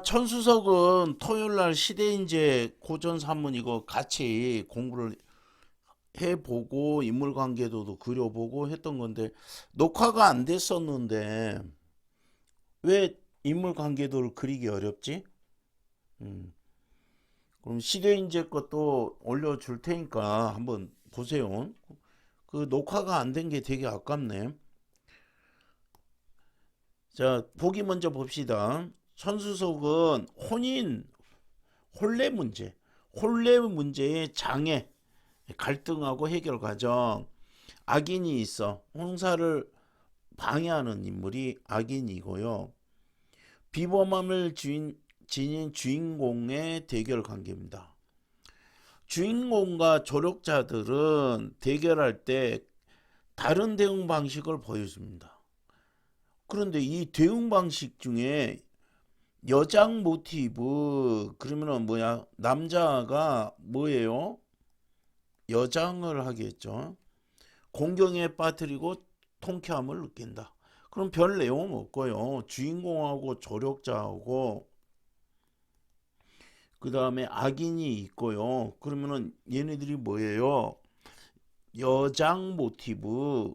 천수석은 토요일 날 시대인재 고전 산문 이거 같이 공부를 해보고 인물관계도도 그려보고 했던 건데 녹화가 안 됐었는데 왜 인물관계도를 그리기 어렵지? 음, 그럼 시대인재 것도 올려줄 테니까 한번 보세요. 그 녹화가 안 된 게 되게 아깝네. 자, 보기 먼저 봅시다. 천수석은 혼례 문제, 혼례 문제의 장애, 갈등하고 해결 과정. 악인이 있어. 홍사를 방해하는 인물이 악인이고요. 비범함을 지닌 주인공의 대결 관계입니다. 주인공과 조력자들은 대결할 때 다른 대응 방식을 보여줍니다. 그런데 이 대응 방식 중에 여장 모티브 그러면은 뭐야? 남자가 뭐예요? 여장을 하겠죠. 공경에 빠뜨리고 통쾌함을 느낀다. 그럼 별 내용 없고요. 주인공하고 조력자하고 그 다음에 악인이 있고요. 그러면은 얘네들이 뭐예요? 여장 모티브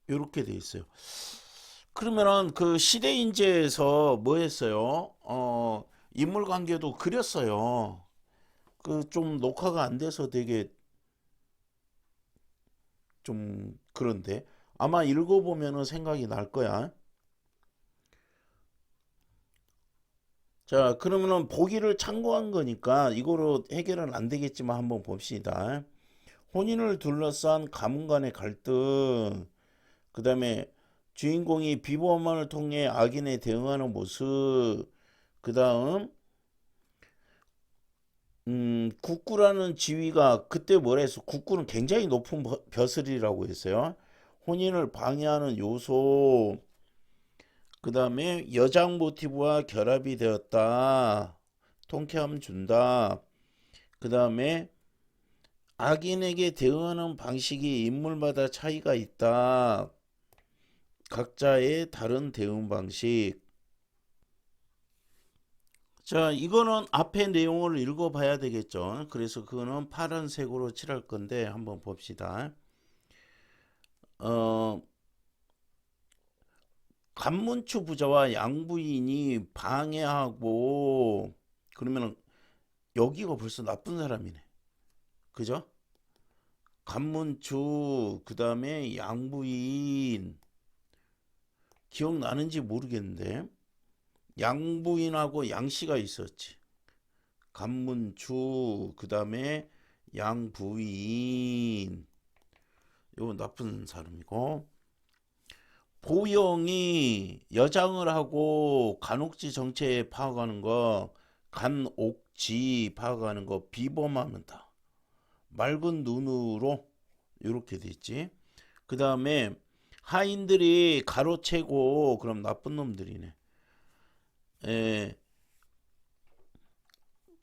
이렇게 돼 있어요. 그러면은 그 시대인재에서 뭐 했어요? 인물 관계도 그렸어요. 그 좀 녹화가 안 돼서 되게 좀 그런데 아마 읽어보면은 생각이 날 거야. 자, 그러면은 보기를 참고한 거니까 이거로 해결은 안 되겠지만 한번 봅시다. 혼인을 둘러싼 가문 간의 갈등, 그 다음에 주인공이 비범함을 통해 악인에 대응하는 모습, 그 다음 국구라는 지위가 그때 뭐라 했어? 국구는 굉장히 높은 벼슬이라고 했어요. 혼인을 방해하는 요소, 그 다음에 여장 모티브와 결합이 되었다. 통쾌함 준다. 그 다음에 악인에게 대응하는 방식이 인물마다 차이가 있다. 각자의 다른 대응 방식. 자, 이거는 앞에 내용을 읽어봐야 되겠죠. 그래서 그거는 파란색으로 칠할 건데 한번 봅시다. 어, 간문추 부자와 양부인이 방해하고 그러면 여기가 벌써 나쁜 사람이네. 그죠? 간문추 그 다음에 양부인 기억나는지 모르겠는데 양부인하고 양씨가 있었지. 간문추 그 다음에 양부인 요 나쁜 사람이고 보영이 여장을 하고 간옥지 정체에 파악하는 거 간옥지 파악하는 거 비범합니다. 맑은 눈으로 이렇게 돼 있지. 그 다음에 하인들이 가로채고 그럼 나쁜 놈들이네. 에,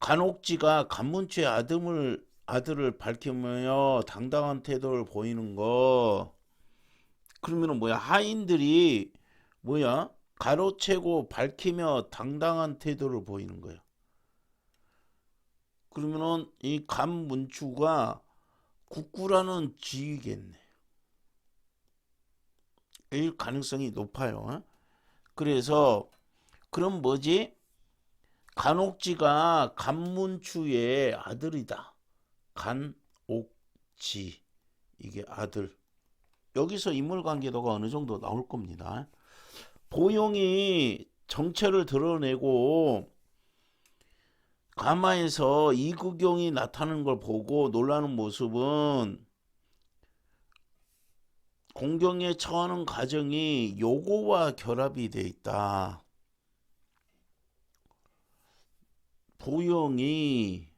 간옥지가 간문추의 아들을 밝히며 당당한 태도를 보이는 거. 그러면은 뭐야? 하인들이 뭐야? 가로채고 밝히며 당당한 태도를 보이는 거야. 그러면은 이 간문추가 국구라는 지위겠네. 일 가능성이 높아요. 그래서 그럼 뭐지? 간옥지가 간문추의 아들이다. 간옥지 이게 아들. 여기서 인물관계도가 어느 정도 나올 겁니다. 보용이 정체를 드러내고 가마에서 이구경이 나타나는 걸 보고 놀라는 모습은 공경에 처하는 과정이 요거와 결합이 돼 있다. 보영이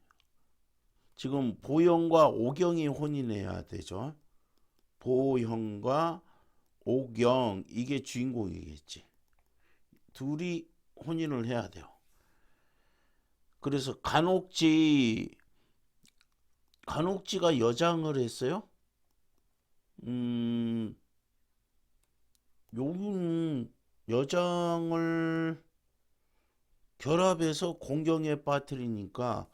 지금 보영과 오경이 혼인해야 되죠. 보형과 오경 이게 주인공이겠지. 둘이 혼인을 해야 돼요. 그래서 간혹지가 여장을 했어요. 음, 여기는 여장을 결합해서 공경에 빠뜨리니까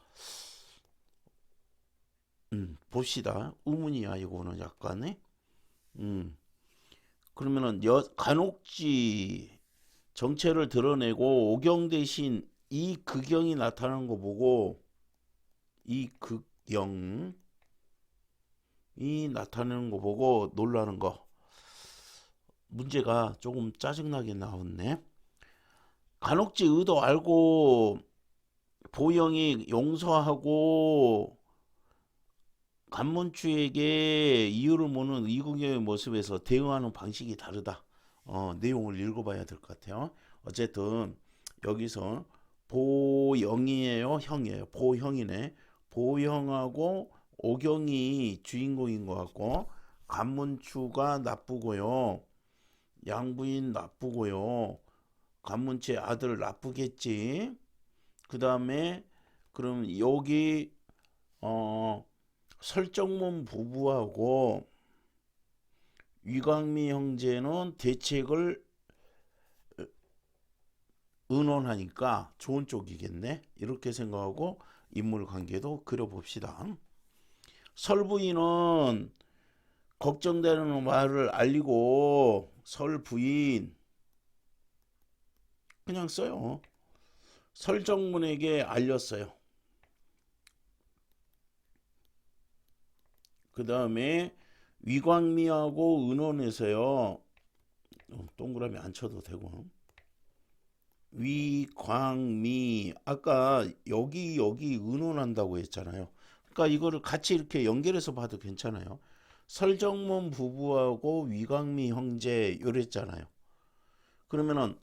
봅시다. 의문이야 이거는 약간의. 그러면은 간혹지 정체를 드러내고 오경 대신 이 극영이 나타나는 거 보고 이 극영이 나타나는 거 보고 놀라는 거. 문제가 조금 짜증나게 나왔네. 간혹지 의도 알고 보영이 용서하고 간문추에게 이유를 모르는 이국영의 모습에서 대응하는 방식이 다르다. 내용을 읽어봐야 될 것 같아요. 어쨌든 여기서 보영이에요, 형이에요. 보형이네. 보형하고 오경이 주인공인 것 같고 간문추가 나쁘고요. 양부인 나쁘고요. 간문추의 아들 나쁘겠지. 그 다음에 그럼 여기 설정문 부부하고 위광미 형제는 대책을 의논하니까 좋은 쪽이겠네. 이렇게 생각하고 인물 관계도 그려봅시다. 설부인은 걱정되는 말을 알리고 설부인 그냥 써요. 설정문에게 알렸어요. 그 다음에 위광미하고 의논해서요. 동그라미 안 쳐도 되고. 위광미 아까 여기 의논한다고 했잖아요. 그러니까 이거를 같이 이렇게 연결해서 봐도 괜찮아요. 설정문 부부하고 위광미 형제 요랬잖아요. 그러면은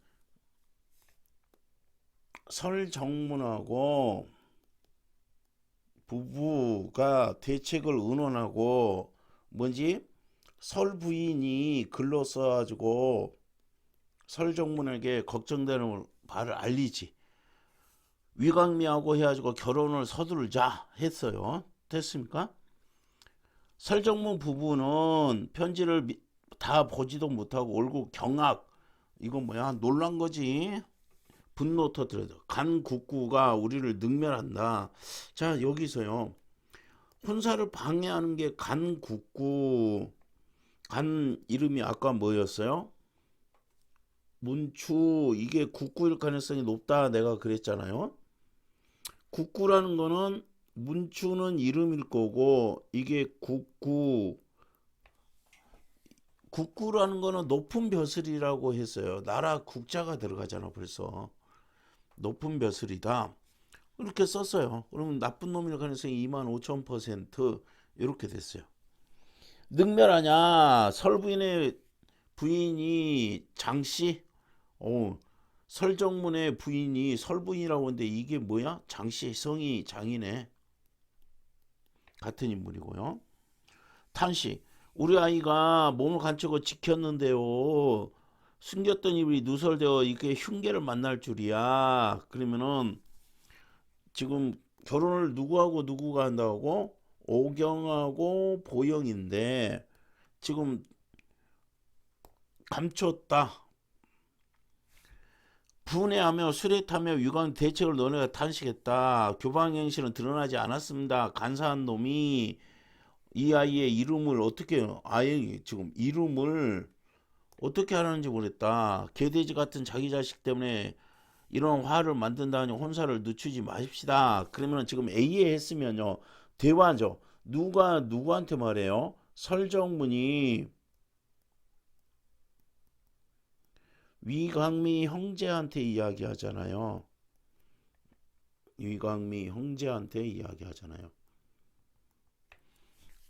설정문하고 부부가 대책을 의논하고 뭔지 설 부인이 글로 써가지고 설정문에게 걱정되는 바를 알리지. 위광미하고 해가지고 결혼을 서두르자 했어요. 됐습니까? 설정문 부부는 편지를 다 보지도 못하고 올고 경악. 이건 뭐야? 놀란 거지. 분노 터뜨려서 간국구가 우리를 능멸한다. 자 여기서요. 혼사를 방해하는 게 간국구. 간 이름이 아까 뭐였어요? 문추. 이게 국구일 가능성이 높다 내가 그랬잖아요. 국구라는 거는 문추는 이름일 거고 이게 국구라는 거는 높은 벼슬이라고 했어요. 나라 국자가 들어가잖아 벌써. 높은 벼슬이다. 이렇게 썼어요. 그러면 나쁜 놈일 가능성이 25,000% 이렇게 됐어요. 능멸하냐? 설부인의 부인이 장씨? 설정문의 부인이 설부인이라고 하는데 이게 뭐야? 장씨 성이 장이네. 같은 인물이고요. 탄씨. 우리 아이가 몸을 간직하고 지켰는데요. 숨겼던 입이 누설되어 이게 흉계를 만날 줄이야. 그러면은 지금 결혼을 누구가 한다고? 오경하고 보영인데 지금 감췄다. 분해하며 수레타며 위강 대책을 너네가 탄식했다. 교방 행실은 드러나지 않았습니다. 간사한 놈이 이 아이의 이름을 어떻게 아예 지금 이름을 어떻게 하는지 모르겠다. 개돼지 같은 자기 자식 때문에 이런 화를 만든다니 혼사를 늦추지 마십시다. 그러면 지금 A에 했으면요. 대화죠. 누가 누구한테 말해요? 설정문이 위광미 형제한테 이야기하잖아요. 위광미 형제한테 이야기하잖아요.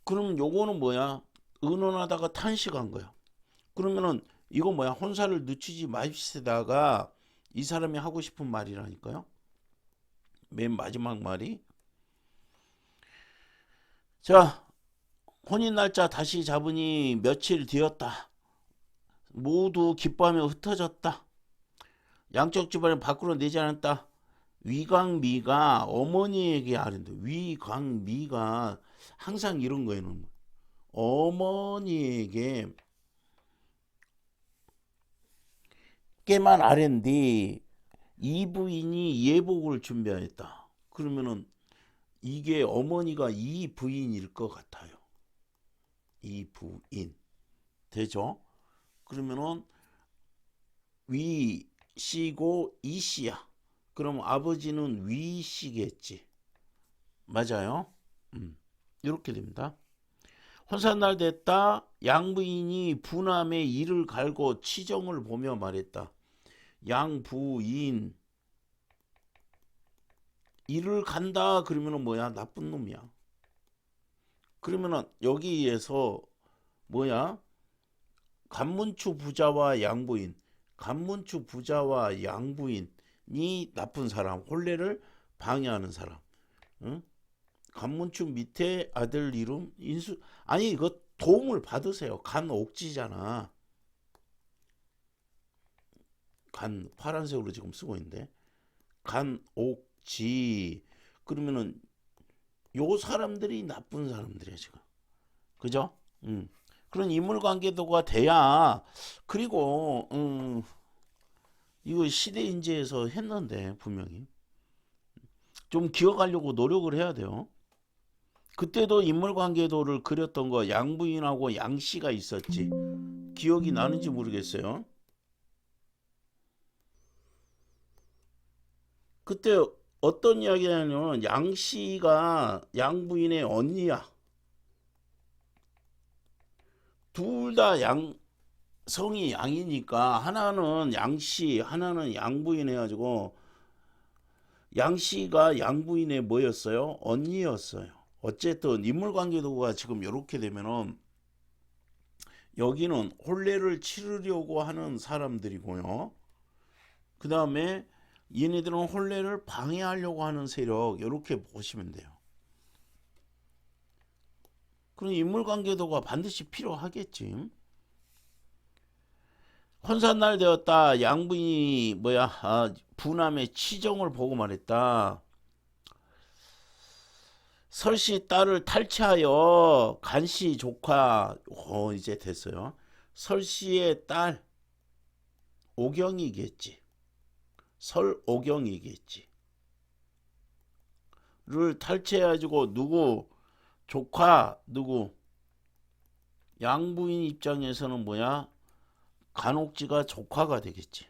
그럼 요거는 뭐야? 의논하다가 탄식한 거야. 그러면은 이거 뭐야? 혼사를 늦추지 마십시다가 이 사람이 하고 싶은 말이라니까요. 맨 마지막 말이 자 혼인 날짜 다시 잡으니 며칠 뒤였다. 모두 기뻐하며 흩어졌다. 양쪽 집안을 밖으로 내지 않았다. 위광미가 어머니에게 아는데 위광미가 항상 이런 거에는 어머니에게 개만 아랜데 이 부인이 예복을 준비하였다. 그러면은 이게 어머니가 이 부인일 것 같아요. 이 부인. 되죠? 그러면은 위 씨고 이 씨야. 그럼 아버지는 위 씨겠지. 맞아요? 이렇게 됩니다. 혼산날 됐다. 양부인이 부남의 이를 갈고 치정을 보며 말했다. 양부인 이를 간다 그러면은 뭐야? 나쁜 놈이야. 그러면은 여기에서 뭐야? 간문추 부자와 양부인, 간문추 부자와 양부인이 나쁜 사람, 혼례를 방해하는 사람. 응? 간문추 밑에 아들 이름 인수, 아니 이거 도움을 받으세요. 간옥지잖아. 간 파란색으로 지금 쓰고 있는데 간옥지. 그러면은 요 사람들이 나쁜 사람들이야 지금. 그죠? 그런 인물관계도가 돼야. 그리고 이거 시대인재에서 했는데 분명히 좀 기억하려고 노력을 해야 돼요. 그때도 인물관계도를 그렸던 거 양부인하고 양씨가 있었지. 기억이 나는지 모르겠어요. 그때 어떤 이야기냐면 양씨가 양부인의 언니야. 둘 다 성이 양이니까 하나는 양씨 하나는 양부인 해가지고 양씨가 양부인의 뭐였어요? 언니였어요. 어쨌든 인물관계도가 지금 이렇게 되면은 여기는 혼례를 치르려고 하는 사람들이고요. 그 다음에 얘네들은 혼례를 방해하려고 하는 세력, 이렇게 보시면 돼요. 그런 인물관계도가 반드시 필요하겠지. 혼산날 되었다. 양부인이 부남의 치정을 보고 말했다. 설씨 딸을 탈취하여 간씨 조카, 이제 됐어요. 설씨의 딸 오경이겠지. 설오경이겠지. 를 탈취해가지고 누구 조카 누구 양부인 입장에서는 뭐야? 간옥지가 조카가 되겠지.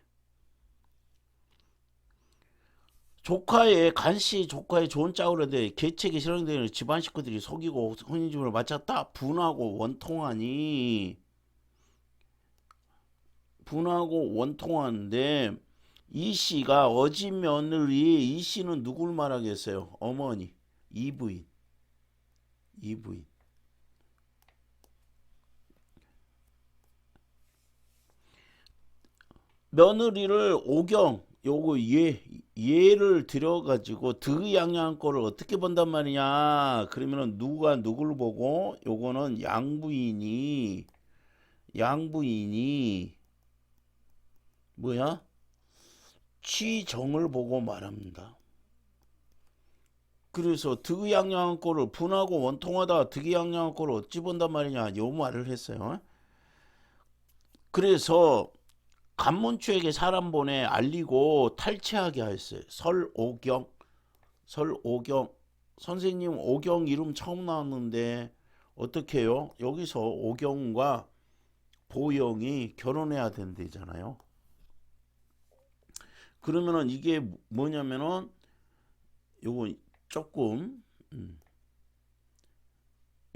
조카의 간씨 조카의 좋은 짝으로인데 계책이 실행되는 집안 식구들이 속이고 혼인집을 마쳤다. 분하고 원통하는데 이 씨가 어진 며느리, 이 씨는 누굴 말하겠어요? 어머니, 이부인. 며느리를 오경, 요거 얘를 들여가지고 득양양꼴을 어떻게 본단 말이냐. 그러면은 누가 누굴 보고, 요거는 양부인이 뭐야? 취정을 보고 말합니다. 그래서 득양양한 꼴을 분하고 원통하다. 득양양한 꼴을 어찌 본단 말이냐, 요 말을 했어요. 그래서 간문추에게 사람 보내 알리고 탈취하게 하였어요. 설오경 선생님 오경 이름 처음 나왔는데 어떻게 해요? 여기서 오경과 보영이 결혼해야 된대잖아요. 그러면은 이게 뭐냐면은 요거 조금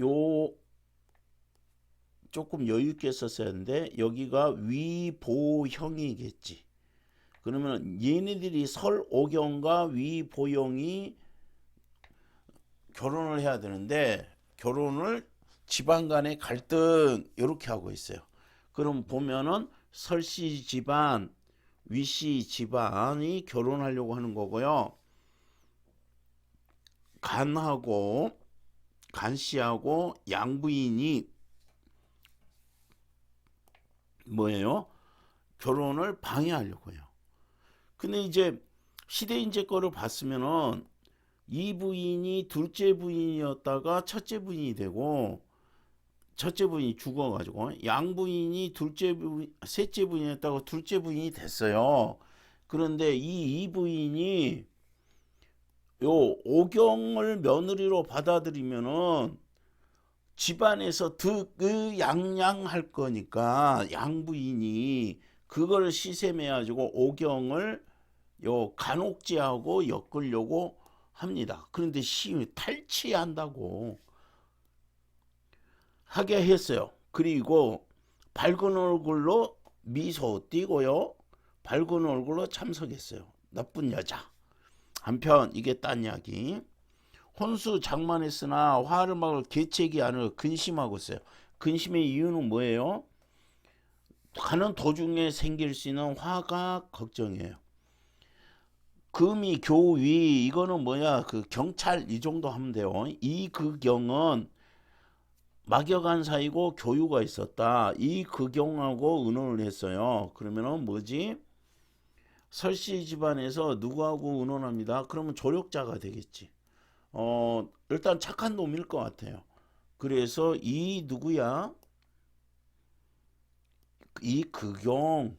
요 조금 여유 있게 썼어야 하는데 여기가 위보형이겠지. 그러면 얘네들이 설오경과 위보영이 결혼을 해야 되는데 결혼을 집안 간의 갈등 이렇게 하고 있어요. 그럼 보면은 설씨 집안, 위씨 집안이 결혼하려고 하는 거고요. 간씨하고 양부인이 뭐예요? 결혼을 방해하려고 해요. 근데 이제 시대인재 거를 봤으면은 이 부인이 둘째 부인이었다가 첫째 부인이 되고 첫째 부인이 죽어가지고 양부인이 둘째 부인, 셋째 부인이었다고 둘째 부인이 됐어요. 그런데 이 이부인이 요 오경을 며느리로 받아들이면은 집안에서 득양양할 거니까 양부인이 그걸 시샘해 가지고 오경을 요 간옥지하고 엮으려고 합니다. 그런데 탈취한다고 하게 했어요. 그리고 밝은 얼굴로 미소 띄고요. 밝은 얼굴로 참석했어요. 나쁜 여자. 한편 이게 딴 이야기. 혼수 장만했으나 화를 막을 계책이 아니라 근심하고 있어요. 근심의 이유는 뭐예요? 가는 도중에 생길 수 있는 화가 걱정이에요. 금이 교위 이거는 뭐야 그 경찰 이 정도 하면 돼요. 이 극경은 막역한 사이고 교유가 있었다. 이 극경하고 의논을 했어요. 그러면은 뭐지? 설씨 집안에서 누구하고 의논합니다. 그러면 조력자가 되겠지. 일단 착한 놈일 것 같아요. 그래서 이 누구야? 이 극경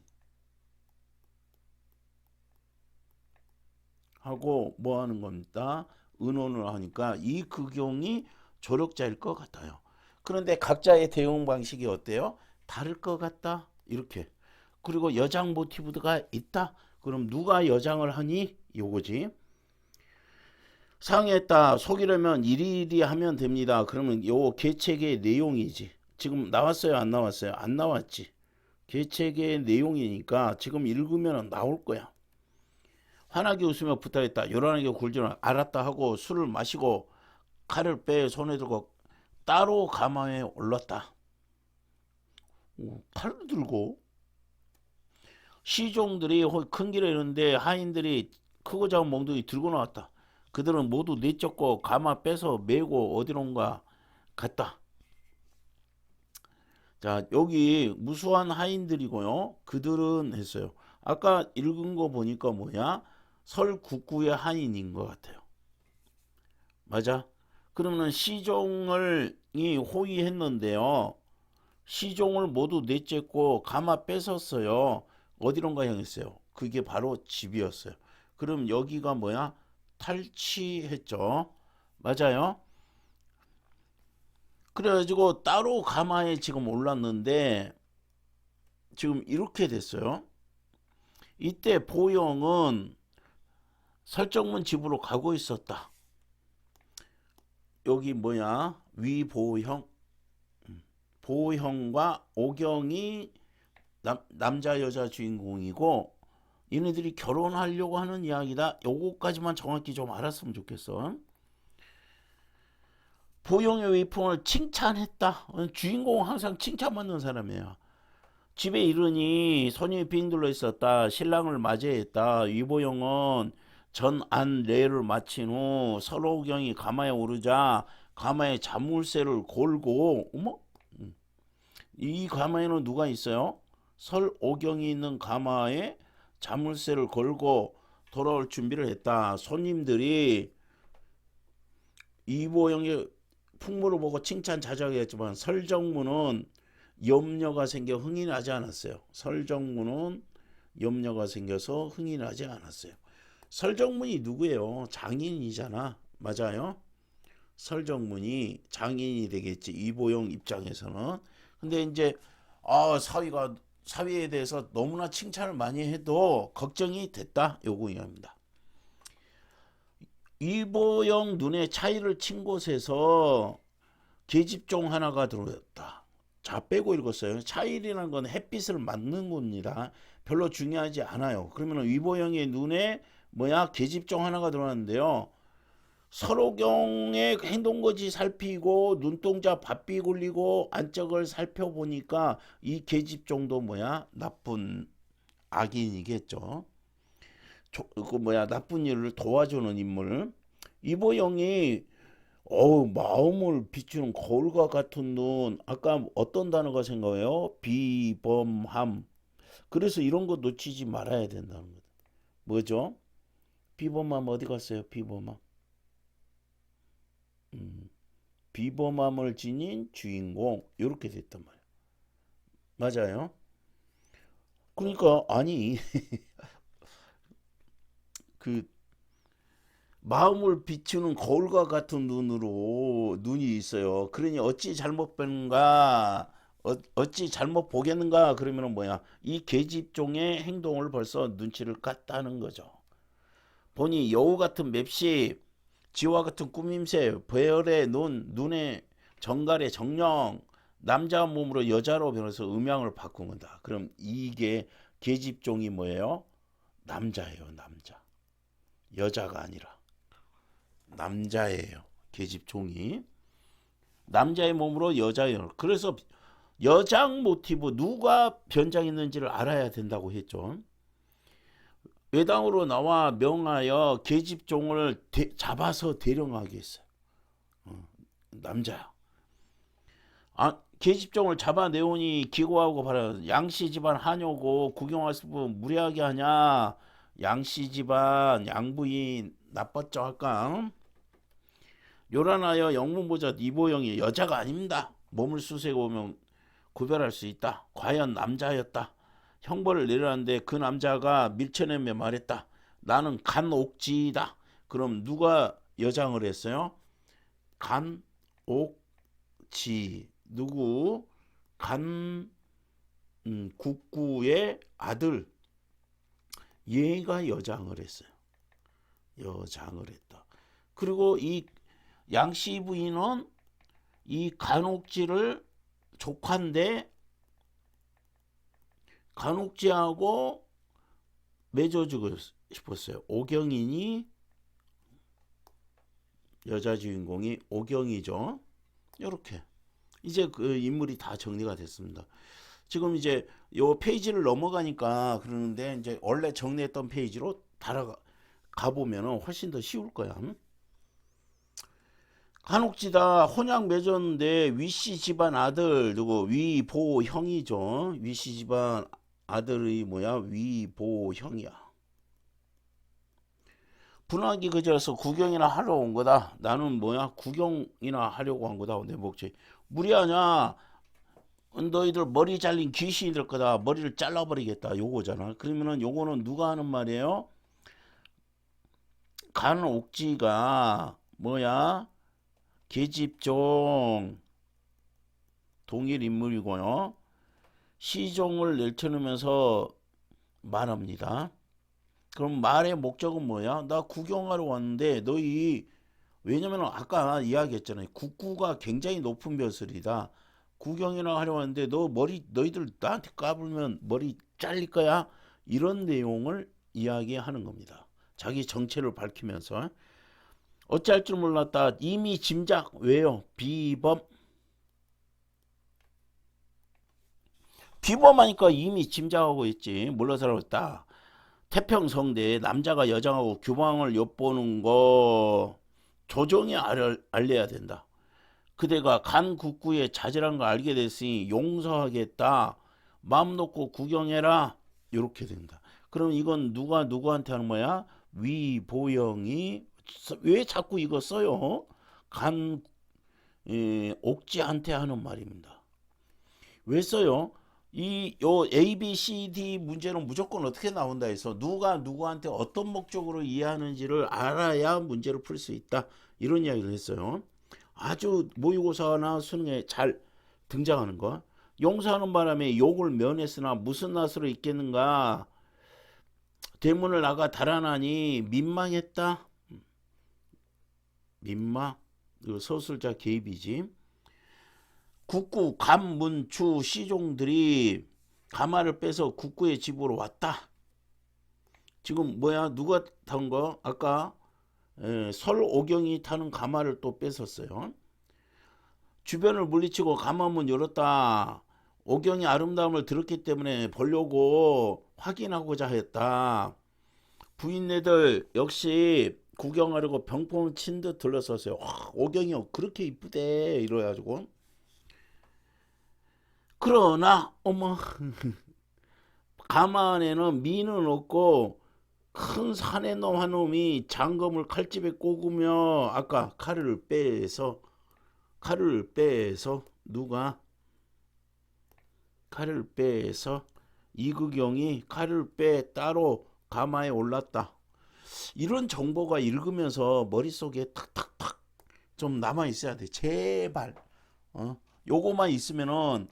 하고 뭐 하는 겁니다. 의논을 하니까 이 극경이 조력자일 것 같아요. 그런데 각자의 대응 방식이 어때요? 다를 것 같다. 이렇게. 그리고 여장 모티브가 있다. 그럼 누가 여장을 하니? 요거지. 상했다. 속이려면 일일이 하면 됩니다. 그러면 요 계책의 내용이지. 지금 나왔어요? 안 나왔어요? 안 나왔지. 계책의 내용이니까 지금 읽으면 나올 거야. 환하게 웃으며 부탁했다. 요란하게 굴지는 알았다 하고 술을 마시고 칼을 빼 손에 들고 따로 가마에 올랐다. 칼을 들고 시종들이 큰 길에 있는데 하인들이 크고 작은 몽둥이 들고 나왔다. 그들은 모두 내쫓고 가마 빼서 메고 어디론가 갔다. 자, 여기 무수한 하인들이고요. 그들은 했어요. 아까 읽은 거 보니까 뭐야? 설국구의 하인인 것 같아요. 맞아? 그러면 시종을이 호위했는데요. 시종을 모두 내쫓고 가마 뺏었어요. 어디론가 향했어요. 그게 바로 집이었어요. 그럼 여기가 뭐야? 탈취했죠. 맞아요? 그래가지고 따로 가마에 지금 올랐는데 지금 이렇게 됐어요. 이때 보영은 설정문 집으로 가고 있었다. 여기 뭐야? 위보형. 보형과 오경이 남자 여자 주인공이고 얘네들이 결혼하려고 하는 이야기다. 요거까지만 정확히 좀 알았으면 좋겠어. 보영의 위풍을 칭찬했다. 주인공은 항상 칭찬받는 사람이에요. 집에 이르니 손이 빙 둘러 있었다. 신랑을 맞이했다. 위보영은 전안례를 마친 후 설오경이 가마에 오르자 가마에 자물쇠를 걸고 어머? 이 가마에는 누가 있어요? 설오경이 있는 가마에 자물쇠를 걸고 돌아올 준비를 했다. 손님들이 이보영의 풍물을 보고 칭찬 자자하겠지만 설정문은 염려가 생겨 흥이 나지 않았어요. 설정문은 염려가 생겨서 흥이 나지 않았어요. 설정문이 누구예요? 장인이잖아. 맞아요? 설정문이 장인이 되겠지. 이보영 입장에서는. 근데 이제 사위에 대해서 너무나 칭찬을 많이 해도 걱정이 됐다. 요거 이야기입니다. 이보영 눈에 차이를 친 곳에서 계집종 하나가 들어왔다. 자, 빼고 읽었어요. 차일이라는 건 햇빛을 맞는 겁니다. 별로 중요하지 않아요. 그러면 이보영의 눈에 뭐야? 계집종 하나가 들어왔는데요. 설오경의 행동거지 살피고 눈동자 바삐 굴리고 안적을 살펴보니까 이 계집종도 뭐야? 나쁜 악인이겠죠. 나쁜 일을 도와주는 인물. 이보영이 마음을 비추는 거울과 같은 눈. 아까 어떤 단어가 생각해요? 비범함. 그래서 이런 거 놓치지 말아야 된다는 거다. 뭐죠? 비범함 어디 갔어요? 비범함. 음, 비범함을 지닌 주인공 이렇게 됐단 말이야. 맞아요. 그러니까 아니 그 마음을 비추는 거울과 같은 눈으로 눈이 있어요. 그러니 어찌 잘못 보는가, 어찌 잘못 보겠는가 그러면은 뭐야? 이 계집종의 행동을 벌써 눈치를 깠다는 거죠. 보니 여우 같은 맵시, 지와 같은 꾸밈새, 배열의 눈의 정갈의 정령, 남자 몸으로 여자로 변해서 음양을 바꾼 거다. 그럼 이게 계집종이 뭐예요? 남자예요, 남자. 여자가 아니라. 남자예요. 계집종이 남자의 몸으로 여자예요. 그래서 여장 모티브 누가 변장했는지를 알아야 된다고 했죠. 외당으로 나와 명하여 계집종을 잡아서 대령하게 했어요. 남자야. 계집종을 잡아내오니 기고하고 바라 양씨 집안 하녀고 구경할 분 무례하게 하냐. 양씨 집안 양부인 나빴죠 할까. 요란하여 영문보자 이보영이 여자가 아닙니다. 몸을 수세고 오면 구별할 수 있다. 과연 남자였다. 형벌을 내려놨는데 그 남자가 밀쳐내며 말했다. 나는 간옥지이다. 그럼 누가 여장을 했어요? 간옥지. 누구? 국구의 아들. 얘가 여장을 했어요. 여장을 했다. 그리고 이 양씨 부인은 이 간옥지를 조카인데 간옥지하고 맺어주고 싶었어요. 오경인이 여자 주인공이 오경이죠. 이렇게 이제 그 인물이 다 정리가 됐습니다. 지금 이제 요 페이지를 넘어가니까 그러는데 이제 원래 정리했던 페이지로 달아가 보면은 훨씬 더 쉬울 거야. 간옥지다 혼약 맺었는데 위씨 집안 아들 누구 위보형이죠. 위씨 집안 아들이 뭐야? 위보형이야. 분하기 그저서 구경이나 하러 온 거다. 나는 뭐야? 구경이나 하려고 한 거다. 내 목적이 무리하냐? 너희들 머리 잘린 귀신이 될 거다. 머리를 잘라버리겠다. 요거잖아. 그러면은 요거는 누가 하는 말이에요? 간옥지가 뭐야? 계집종 동일 인물이고요. 시종을 내려놓으면서 말합니다. 그럼 말의 목적은 뭐야? 나 구경하러 왔는데 너희 왜냐면 아까 이야기했잖아요. 국구가 굉장히 높은 벼슬이다. 구경이나 하러 왔는데 너희들 나한테 까불면 머리 잘릴 거야. 이런 내용을 이야기하는 겁니다. 자기 정체를 밝히면서 어찌할 줄 몰랐다. 이미 짐작. 왜요? 비범하니까 이미 짐작하고 있지. 몰라서라고 했다. 태평성대에 남자가 여장하고 규방을 엿보는 거 조정이 알려야 된다. 그대가 간 국구의 자질한 걸 알게 됐으니 용서하겠다. 마음 놓고 구경해라. 이렇게 된다. 그럼 이건 누가 누구한테 하는 거야? 위보영이 왜 자꾸 이거 써요? 옥지한테 하는 말입니다. 왜 써요? 요 A, B, C, D 문제는 무조건 어떻게 나온다 해서 누가 누구한테 어떤 목적으로 이해하는지를 알아야 문제를 풀 수 있다. 이런 이야기를 했어요. 아주 모의고사나 수능에 잘 등장하는 거. 용서하는 바람에 욕을 면했으나 무슨 낯으로 있겠는가. 대문을 나가 달아나니 민망했다. 민망. 이거 서술자 개입이지. 국구, 감, 문, 추, 시종들이 가마를 빼서 국구의 집으로 왔다. 지금 뭐야? 누가 탄 거? 아까 설오경이 타는 가마를 또 뺏었어요. 주변을 물리치고 가마문 열었다. 오경이 아름다움을 들었기 때문에 보려고 확인하고자 했다. 부인네들 역시 구경하려고 병풍을 친 듯 들러섰어요. 오경이 그렇게 이쁘대 이래가지고. 그러나 어머 가만에는 미는 없고 큰 산의 놈 한 놈이 장검을 칼집에 꽂으며 아까 칼을 빼서 칼을 빼서 누가 칼을 빼서 이극용이 칼을 빼 따로 가마에 올랐다. 이런 정보가 읽으면서 머릿속에 탁탁탁 좀 남아 있어야 돼. 제발. 요거만 있으면은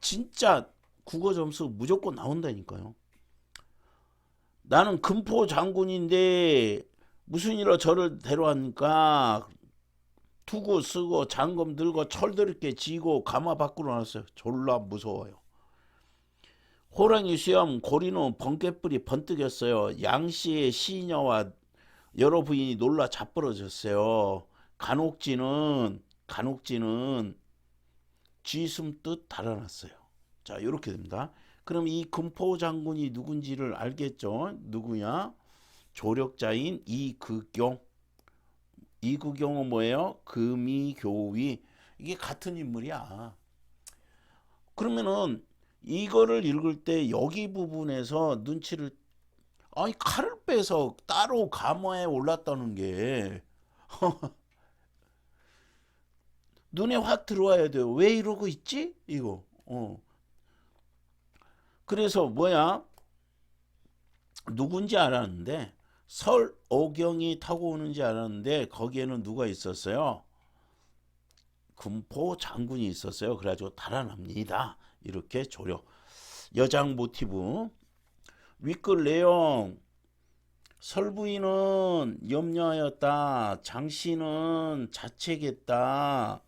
진짜 국어 점수 무조건 나온다니까요. 나는 금포 장군인데 무슨 일로 저를 데려왔니까 투구 쓰고 장검 들고 철들게 지고 가마 밖으로 나왔어요. 졸라 무서워요. 호랑이 수염 고리는 번개불이 번뜩였어요. 양씨의 시녀와 여러 부인이 놀라 자빠져졌어요. 간옥지는 쥐숨듯 달아났어요. 자, 이렇게 됩니다. 그럼 이 금포 장군이 누군지를 알겠죠? 누구냐? 조력자인 이극용. 이극용은 뭐예요? 금이교위. 이게 같은 인물이야. 그러면은 이거를 읽을 때 여기 부분에서 눈치를, 아니 칼을 빼서 따로 가마에 올랐다는 게 눈에 확 들어와야 돼요. 왜 이러고 있지? 이거. 그래서 뭐야? 누군지 알았는데 설오경이 타고 오는지 알았는데 거기에는 누가 있었어요? 금포 장군이 있었어요. 그래가지고 달아납니다. 이렇게 조력. 여장 모티브. 윗글 내용. 설부인은 염려하였다. 장씨는 자책했다.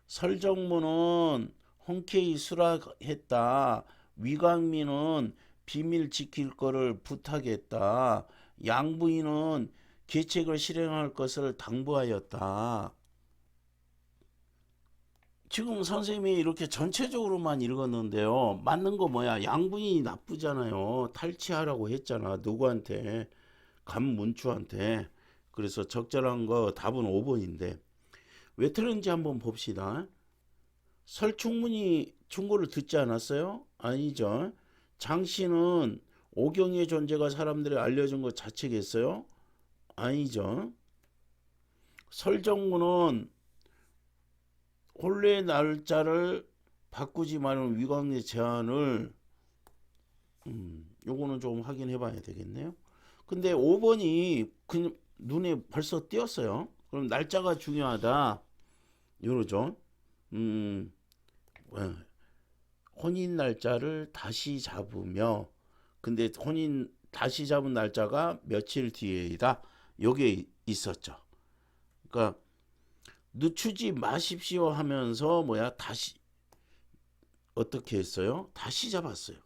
설정무는 흔쾌히 수락했다. 위광민은 비밀 지킬 거를 부탁했다. 양부인은 계책을 실행할 것을 당부하였다. 지금 선생님이 이렇게 전체적으로만 읽었는데요. 맞는 거 뭐야? 양부인이 나쁘잖아요. 탈취하라고 했잖아. 누구한테? 감문추한테. 그래서 적절한 거 답은 5번인데 왜 틀렸는지 한번 봅시다. 설충문이 충고를 듣지 않았어요? 아니죠. 장씨는 오경의 존재가 사람들이 알려준 거 자책했어요? 아니죠. 설정문은 혼례 날짜를 바꾸지 말은 위광의 제안을 요거는 좀 확인해 봐야 되겠네요. 근데 5번이 그냥 눈에 벌써 띄었어요. 그럼 날짜가 중요하다. 이러죠. 혼인 날짜를 다시 잡으며 근데 혼인 다시 잡은 날짜가 며칠 뒤에이다. 요게 있었죠. 그러니까 늦추지 마십시오 하면서 뭐야 다시 어떻게 했어요? 다시 잡았어요.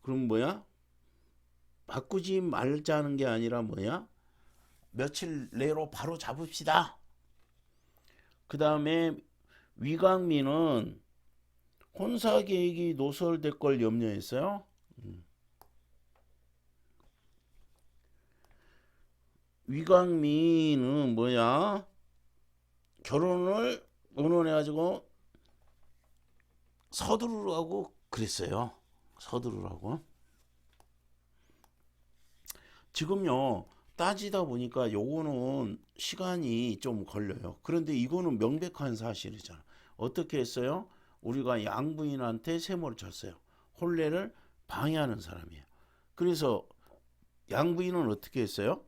그럼 뭐야? 바꾸지 말자는 게 아니라 뭐야? 며칠 내로 바로 잡읍시다. 그 다음에 위광민은 혼사 계획이 노설될 걸 염려했어요. 위광민은 뭐야? 결혼을 의논해가지고 서두르라고 그랬어요. 서두르라고. 지금요 따지다 보니까 요거는 시간이 좀 걸려요. 그런데 이거는 명백한 사실이잖아. 어떻게 했어요? 우리가 양부인한테 세모를 쳤어요. 혼례를 방해하는 사람이에요. 그래서 양부인은 어떻게 했어요?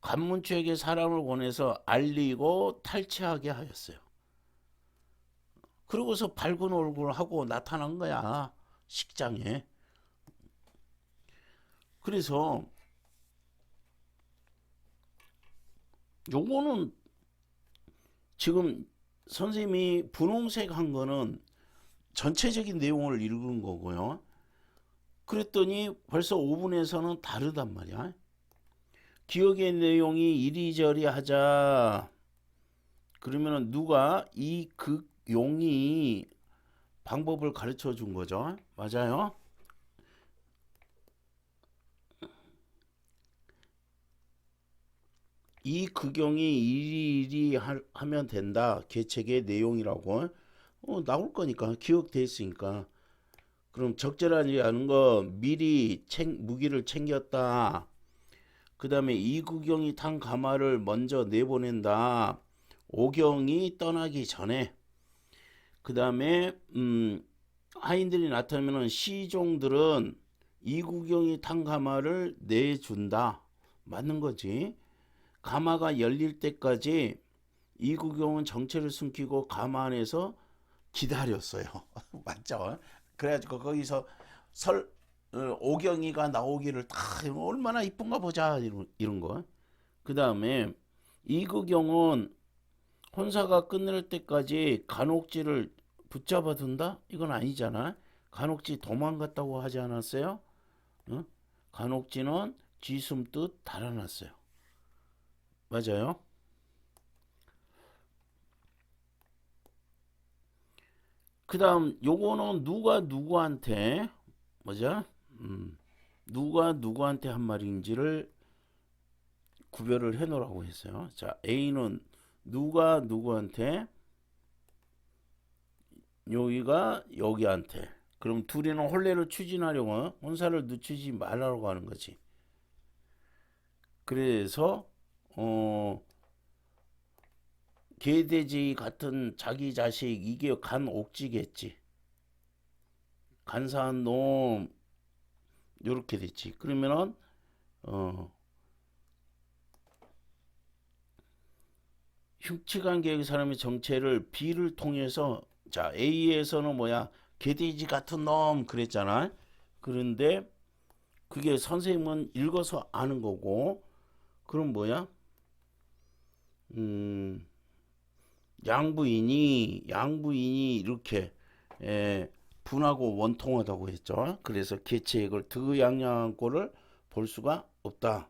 간문추에게 사람을 보내서 알리고 탈취하게 하였어요. 그러고서 밝은 얼굴을 하고 나타난 거야. 식장에. 그래서 요거는 지금 선생님이 분홍색 한 거는 전체적인 내용을 읽은 거고요. 그랬더니 벌써 5분에서는 다르단 말이야. 기억의 내용이 이리저리 하자. 그러면 누가 이 극용이 방법을 가르쳐 준 거죠. 맞아요? 이 극용이 이리 하면 된다. 계책의 내용이라고. 나올 거니까 기억돼 있으니까. 그럼 적절하지 않은 거 미리 무기를 챙겼다. 그 다음에 이구경이 탄 가마를 먼저 내보낸다. 오경이 떠나기 전에. 그 다음에 하인들이 나타나면 시종들은 이구경이 탄 가마를 내준다. 맞는 거지. 가마가 열릴 때까지 이구경은 정체를 숨기고 가마 안에서 기다렸어요. 맞죠? 그래가지고 거기서 오경이가 나오기를 다 얼마나 이쁜가 보자 이런 거. 그 다음에 이구경은 혼사가 끝날 때까지 간옥지를 붙잡아 둔다? 이건 아니잖아. 간옥지 도망갔다고 하지 않았어요? 어? 간옥지는 쥐숨뜻 달아났어요. 맞아요. 그 다음 요거는 누가 누구한테 뭐죠? 누가 누구한테 한 말인지를 구별을 해 놓으라고 했어요. 자, A는 누가 누구한테, 여기가 여기한테. 그럼 둘이는 혼례를 추진하려고 혼사를 늦추지 말라고 하는 거지. 그래서 개돼지 같은 자기 자식 이게 간옥지겠지. 간사한 놈 요렇게 됐지. 그러면은 흉측한 계획의 사람의 정체를 B를 통해서, 자 A에서는 뭐야, 개돼지 같은 놈 그랬잖아. 그런데 그게 선생님은 읽어서 아는 거고, 그럼 뭐야, 음, 양부인이 이렇게 분하고 원통하다고 했죠. 그래서 계책을 득양양한 꼴을 볼 수가 없다.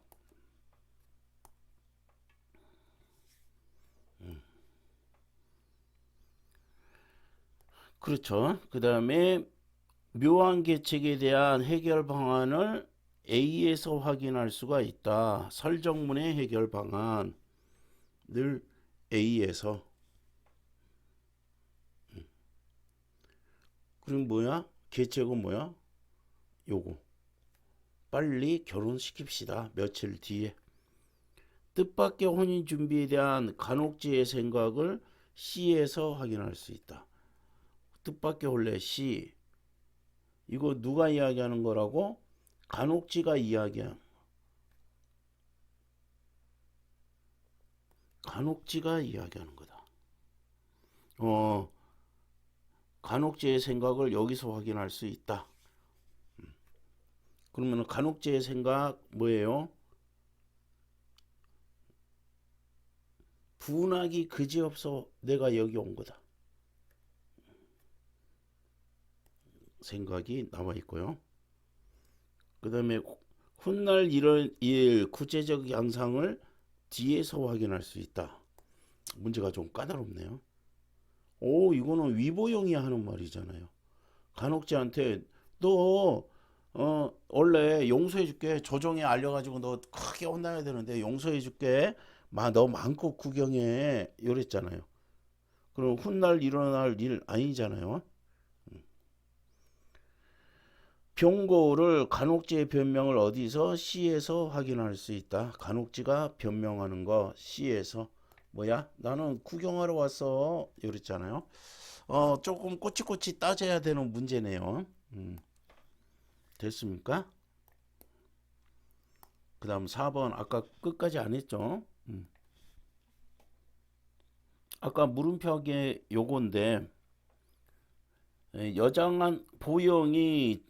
그렇죠. 그 다음에 묘한 계책에 대한 해결 방안을 A에서 확인할 수가 있다. 설정문의 해결 방안을 A에서. 그럼 뭐야? 계책은 뭐야? 요거. 빨리 결혼시킵시다. 며칠 뒤에. 뜻밖의 혼인 준비에 대한 간혹지의 생각을 C에서 확인할 수 있다. 뜻밖의 혼례 C. 이거 누가 이야기하는 거라고? 간혹지가 이야기한. 간혹지가 이야기하는 거다. 간혹지의 생각을 여기서 확인할 수 있다. 그러면 간혹지의 생각 뭐예요? 분하기 그지없어 내가 여기 온 거다. 생각이 나와 있고요. 그 다음에 훗날 이런 일 구체적 양상을 뒤에서 확인할 수 있다. 문제가 좀 까다롭네요. 오, 이거는 위보용이 하는 말이잖아요. 간혹지한테 너 원래 용서해줄게. 조정에 알려가지고 너 크게 혼나야 되는데 용서해줄게. 너 마음껏 구경해. 이랬잖아요. 그럼 훗날 일어날 일 아니잖아요. 병고를 간혹지의 변명을 어디서? C에서 확인할 수 있다. 간혹지가 변명하는 거 C에서. 뭐야? 나는 구경하러 왔어. 이랬잖아요. 조금 꼬치꼬치 따져야 되는 문제네요. 됐습니까? 그 다음 4번 아까 끝까지 안 했죠. 아까 물음표하게 요건데, 여장한 보영이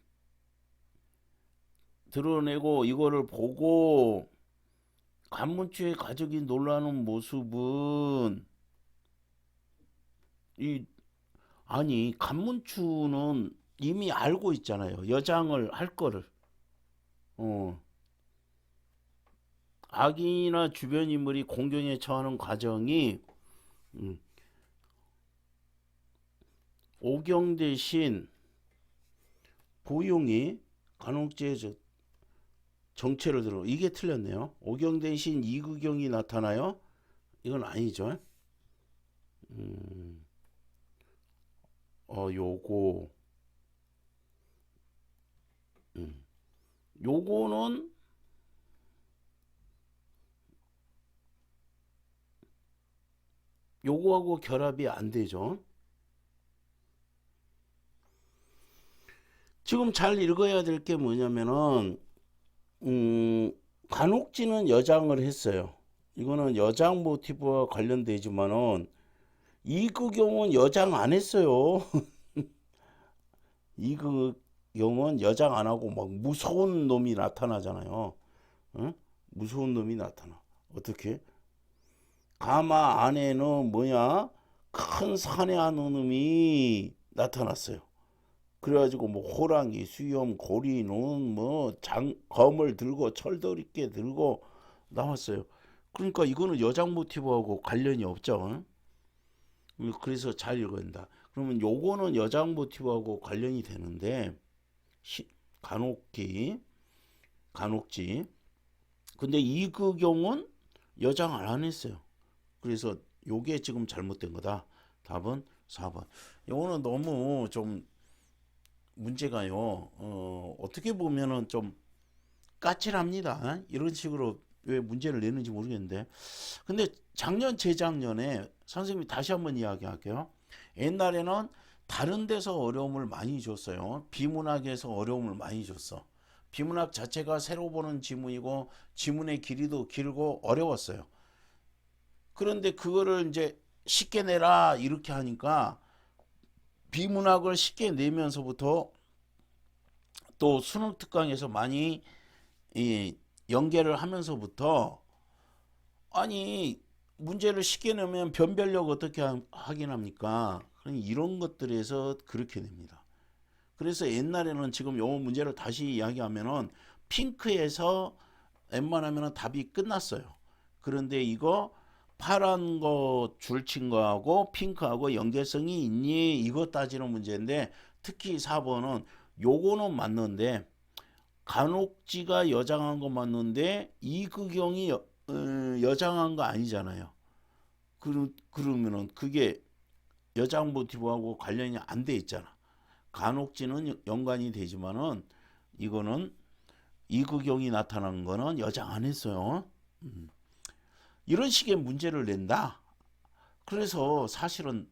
드러내고 이거를 보고 간문추의 가족이 놀라는 모습은, 이 아니 간문추는 이미 알고 있잖아요. 여장을 할 거를. 어, 악인이나 주변 인물이 공경에 처하는 과정이 오경 대신 보용이 간혹지의 정체를 들어. 이게 틀렸네요. 오경 대신 이구경이 나타나요? 이건 아니죠. 요거 요거는 요거하고 결합이 안 되죠. 지금 잘 읽어야 될 게 뭐냐면은 음, 간혹지는 여장을 했어요. 이거는 여장 모티브와 관련되지만은 이극용은 여장 안 했어요. 이극용은 여장 안 하고 막 무서운 놈이 나타나잖아요. 응? 무서운 놈이 나타나. 어떻게? 가마 안에는 뭐야? 큰 산에 하는 놈이 나타났어요. 그래가지고 뭐 호랑이, 수염, 고리는 뭐 검을 들고 철도리깨 들고 나왔어요. 그러니까 이거는 여장 모티브하고 관련이 없죠. 그래서 잘 읽어야 된다. 그러면 요거는 여장 모티브하고 관련이 되는데 간혹기, 간혹지. 근데 이극용은 여장 안 했어요. 그래서 요게 지금 잘못된 거다. 답은 4번. 요거는 너무 좀 문제가요. 어떻게 보면은 좀 까칠합니다. 이런 식으로 왜 문제를 내는지 모르겠는데. 근데 작년, 재작년에 선생님이 다시 한번 이야기할게요. 옛날에는 다른 데서 어려움을 많이 줬어요. 비문학에서 어려움을 많이 줬어. 비문학 자체가 새로 보는 지문이고 지문의 길이도 길고 어려웠어요. 그런데 그거를 이제 쉽게 내라 이렇게 하니까 비문학을 쉽게 내면서부터 또 수능 특강에서 많이 이 연계를 하면서부터 아니 문제를 쉽게 내면 변별력 어떻게 하긴 합니까? 이런 것들에서 그렇게 됩니다. 그래서 옛날에는 지금 요 문제를 다시 이야기하면은 핑크에서 웬만하면 답이 끝났어요. 그런데 이거 파란 거 줄친 거하고 핑크하고 연계성이 있니? 이거 따지는 문제인데 특히 4번은 요거는 맞는데 간혹지가 여장한 거 맞는데 이극영이 여장한 거 아니잖아요. 그러면은 그게 여장 모티브하고 관련이 안 돼 있잖아. 간혹지는 연관이 되지만은 이거는 이극영이 나타난 거는 여장 안 했어요. 이런 식의 문제를 낸다. 그래서 사실은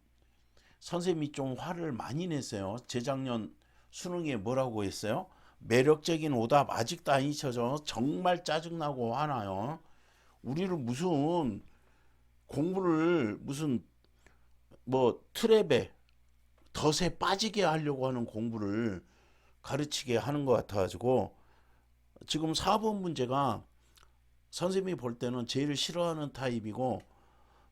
선생님이 좀 화를 많이 냈어요. 재작년 수능에 뭐라고 했어요? 매력적인 오답 아직도 안 잊혀져. 정말 짜증나고 화나요. 우리를 무슨 공부를 무슨 뭐 트랩에 덫에 빠지게 하려고 하는 공부를 가르치게 하는 것 같아가지고 지금 4번 문제가 선생님이 볼 때는 제일 싫어하는 타입이고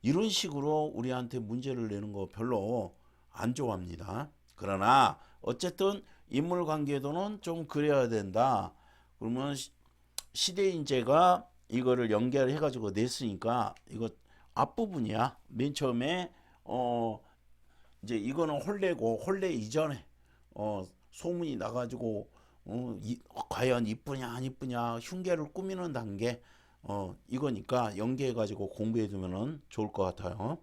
이런 식으로 우리한테 문제를 내는 거 별로 안 좋아합니다. 그러나 어쨌든 인물 관계도는 좀 그래야 된다. 그러면 시대인재가 이거를 연결해 가지고 냈으니까 이거 앞부분이야. 맨 처음에 이제 이거는 혼례고 혼례 이전에 소문이 나가지고 과연 이쁘냐 안 이쁘냐 흉계를 꾸미는 단계 이거니까 연계해 가지고 공부해 두면은 좋을 것 같아요.